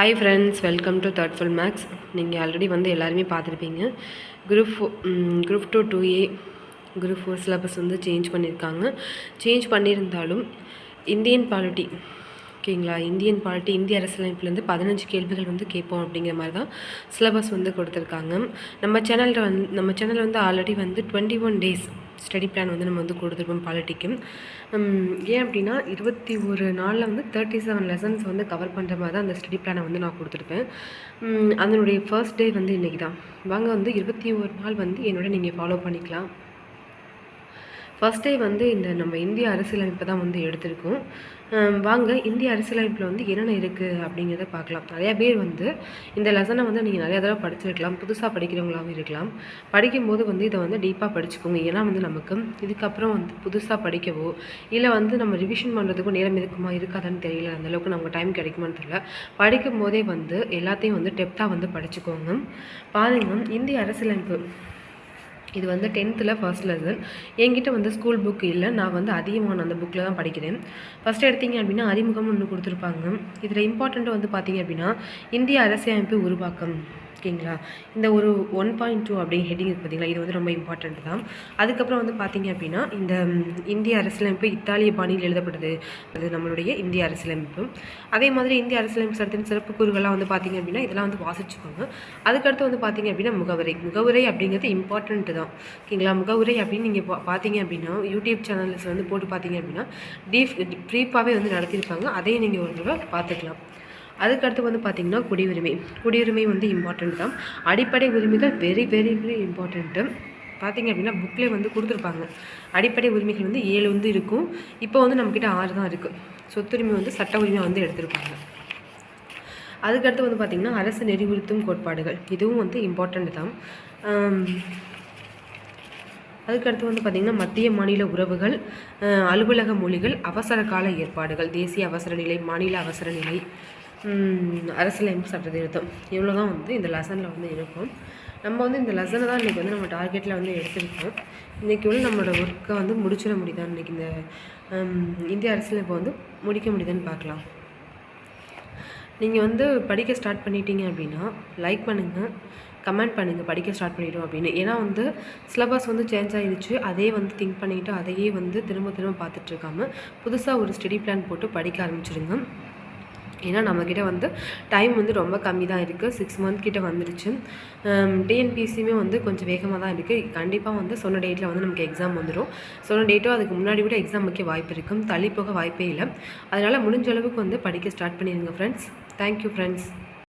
Hi friends, welcome to third full marks. நீங்கள் already வந்து எல்லாருமே பார்த்துருப்பீங்க. குரூப் 2A குரூப் 4 சிலபஸ் வந்து சேஞ்ச் பண்ணியிருக்காங்க. சேஞ்ச் பண்ணியிருந்தாலும் இந்தியன் பாலிட்டி, ஓகேங்களா, இந்தியன் பாலிட்டி, இந்திய அரசியலமைப்புலேருந்து 15 கேள்விகள் வந்து கேட்போம் அப்படிங்கிற மாதிரி தான் சிலபஸ் வந்து கொடுத்துருக்காங்க. நம்ம சேனலில் வந்து ஆல்ரெடி வந்து 21 டேஸ் ஸ்டடி பிளான் வந்து நம்ம வந்து கொடுத்துருப்போம் பாலிட்டிக்கு. ஏன் அப்படின்னா 21 நாளில் வந்து 37 லெசன்ஸ் வந்து கவர் பண்ணுற மாதிரி தான் அந்த ஸ்டடி பிளானை வந்து நான் கொடுத்துருப்பேன். அதனுடைய ஃபர்ஸ்ட் டே வந்து இன்றைக்கி தான். வாங்க வந்து 21 நாள் வந்து என்னோட நீங்கள் ஃபாலோ பண்ணிக்கலாம். ஃபர்ஸ்ட் டே வந்து நம்ம இந்திய அரசியலமைப்பை தான் வந்து எடுத்திருக்கோம். வாங்க இந்திய அரசியலமைப்பில் வந்து என்னென்ன இருக்குது அப்படிங்கிறத பார்க்கலாம். நிறையா பேர் வந்து இந்த லெசனை வந்து நீங்கள் நிறையா தடவை படிச்சிருக்கலாம், புதுசாக படிக்கிறவங்களாகவும் இருக்கலாம். படிக்கும்போது வந்து இதை வந்து டீப்பாக படிச்சுக்கோங்க. ஏன்னா வந்து நமக்கு இதுக்கப்புறம் வந்து புதுசாக படிக்கவோ இல்லை வந்து நம்ம ரிவிஷன் பண்ணுறதுக்கும் நேரம் இருக்குமா இருக்காதான்னு தெரியல, அந்தளவுக்கு நமக்கு டைம் கிடைக்குமான்னு தெரியல. படிக்கும் போதே வந்து எல்லாத்தையும் வந்து டெப்த்தாக வந்து படிச்சுக்கோங்க. பாருங்கள், இந்திய அரசியலமைப்பு இது வந்து 10th ஃபர்ஸ்ட் லெசன். என்கிட்ட வந்து ஸ்கூல் புக் இல்லை, நான் வந்து அதிகமான அந்த புக்கில் தான் படிக்கிறேன். ஃபஸ்ட்டு எடுத்திங்க அப்படின்னா அறிமுகம் ஒன்று கொடுத்துருப்பாங்க. இதில் இம்பார்ட்டண்ட்டு வந்து பார்த்திங்க அப்படின்னா இந்திய அரசியலமைப்பு உருவாக்கம், ஓகேங்களா. இந்த ஒரு 1.2 அப்படிங்கிற ஹெட்டிங் இருக்குது பார்த்தீங்களா, இது வந்து ரொம்ப இம்பார்ட்டண்ட் தான். அதுக்கப்புறம் வந்து பார்த்திங்க அப்படின்னா இந்த இந்திய அரசியலமைப்பு இத்தாலிய பாணியில் எழுதப்பட்டது, அது நம்மளுடைய இந்திய அரசியலமைப்பு. அதே மாதிரி இந்திய அரசியலமைப்பு சட்டத்தின் சிறப்பு கூறுகள்லாம் வந்து பார்த்திங்க அப்படின்னா இதெல்லாம் வந்து வாசிச்சுக்கோங்க. அதுக்கடுத்து வந்து பார்த்திங்க அப்படின்னா முகவுரை அப்படிங்கிறது இம்பார்ட்டண்ட்டு தான், ஓகேங்களா. முகவுரை அப்படின்னு நீங்கள் பார்த்தீங்க அப்படின்னா யூடியூப் சேனல்ஸ் வந்து போட்டு பார்த்தீங்க அப்படின்னா ப்ரீஃபாகவே வந்து நடத்தியிருப்பாங்க. அதையும் நீங்கள் ஒரு தடவை பார்த்துக்கலாம். அதுக்கடுத்து வந்து பார்த்திங்கன்னா குடியுரிமை வந்து இம்பார்ட்டண்ட் தான். அடிப்படை உரிமைகள் வெரி வெரி வெரி இம்பார்ட்டண்ட்டு. பார்த்திங்க அப்படின்னா புக்கிலே வந்து கொடுத்துருப்பாங்க. அடிப்படை உரிமைகள் வந்து 7 வந்து இருக்கும். இப்போ வந்து நம்மக்கிட்ட 6 தான் இருக்குது. சொத்துரிமை வந்து சட்ட உரிமை வந்து எடுத்திருப்பாங்க. அதுக்கடுத்து வந்து பார்த்திங்கன்னா அரசு நெறிவுறுத்தும் கோட்பாடுகள், இதுவும் வந்து இம்பார்ட்டண்ட் தான். அதுக்கடுத்து வந்து பார்த்திங்கன்னா மத்திய மாநில உறவுகள், அலுவலக மொழிகள், அவசர கால ஏற்பாடுகள், தேசிய அவசர நிலை, மாநில அவசர நிலை, அரசியலமைப்பு சட்ட திருத்தம், இவ்வளோ தான் வந்து இந்த லெசனில் வந்து இருக்கும். நம்ம வந்து இந்த லெசனை தான் இன்றைக்கி வந்து நம்ம டார்கெட்டில் வந்து எடுத்துருக்கோம். இன்றைக்கி வந்து நம்மளோட ஒர்க்கை வந்து முடிச்சிட முடியுதா, இன்றைக்கி இந்த இந்திய அரசியலமைப்பை வந்து முடிக்க முடியுதான்னு பார்க்கலாம். நீங்கள் வந்து படிக்க ஸ்டார்ட் பண்ணிட்டீங்க அப்படின்னா லைக் பண்ணுங்கள், கமெண்ட் பண்ணுங்கள் படிக்க ஸ்டார்ட் பண்ணிட்டோம் அப்படின்னு. ஏன்னா வந்து சிலபஸ் வந்து சேஞ்ச் ஆகிடுச்சு, அதே வந்து திங்க் பண்ணிவிட்டு அதையே வந்து திரும்ப பார்த்துட்ருக்காமல் புதுசாக ஒரு ஸ்டடி பிளான் போட்டு படிக்க ஆரம்பிச்சிடுங்க. ஏன்னா நம்மக்கிட்ட வந்து டைம் வந்து ரொம்ப கம்மி தான் இருக்குது. 6 மந்த் கிட்ட வந்துடுச்சு. டிஎன்பிஎஸ்சியுமே வந்து கொஞ்சம் வேகமாக தான் இருக்குது. கண்டிப்பாக வந்து சொன்ன டேட்டில் வந்து நமக்கு எக்ஸாம் வந்துடும். சொன்ன டேட்டோ அதுக்கு முன்னாடி விட எக்ஸாம் வைக்க வாய்ப்பு இருக்கும், தள்ளி போக வாய்ப்பே இல்லை. அதனால் முடிஞ்ச அளவுக்கு வந்து படிக்க ஸ்டார்ட் பண்ணிடுங்க ஃப்ரெண்ட்ஸ். Thank you friends.